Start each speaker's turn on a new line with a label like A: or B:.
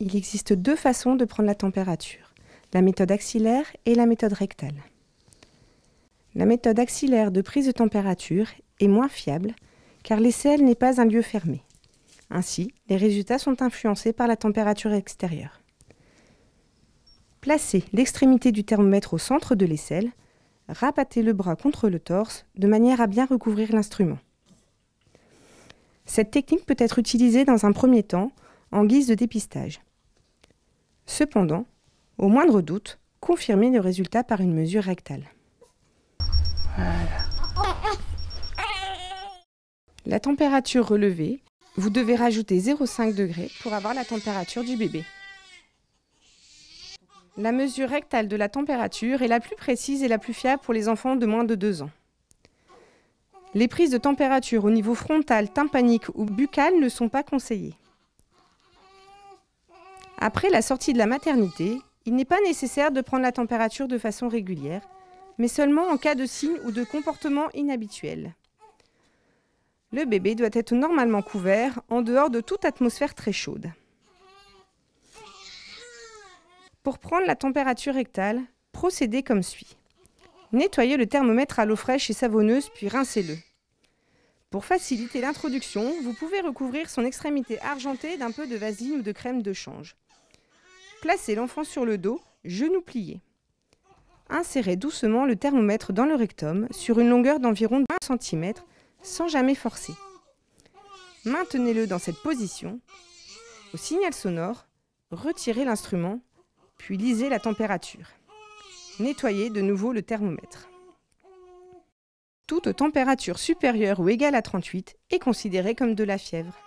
A: Il existe deux façons de prendre la température, la méthode axillaire et la méthode rectale. La méthode axillaire de prise de température est moins fiable car l'aisselle n'est pas un lieu fermé. Ainsi, les résultats sont influencés par la température extérieure. Placez l'extrémité du thermomètre au centre de l'aisselle, rabattez le bras contre le torse de manière à bien recouvrir l'instrument. Cette technique peut être utilisée dans un premier temps en guise de dépistage. Cependant, au moindre doute, confirmez le résultat par une mesure rectale. Voilà. La température relevée, vous devez rajouter 0,5 degrés pour avoir la température du bébé. La mesure rectale de la température est la plus précise et la plus fiable pour les enfants de moins de 2 ans. Les prises de température au niveau frontal, tympanique ou buccal ne sont pas conseillées. Après la sortie de la maternité, il n'est pas nécessaire de prendre la température de façon régulière, mais seulement en cas de signes ou de comportements inhabituels. Le bébé doit être normalement couvert en dehors de toute atmosphère très chaude. Pour prendre la température rectale, procédez comme suit. Nettoyez le thermomètre à l'eau fraîche et savonneuse puis rincez-le. Pour faciliter l'introduction, vous pouvez recouvrir son extrémité argentée d'un peu de vaseline ou de crème de change. Placez l'enfant sur le dos, genoux pliés. Insérez doucement le thermomètre dans le rectum sur une longueur d'environ 1 cm sans jamais forcer. Maintenez-le dans cette position. Au signal sonore, retirez l'instrument, puis lisez la température. Nettoyez de nouveau le thermomètre. Toute température supérieure ou égale à 38 est considérée comme de la fièvre.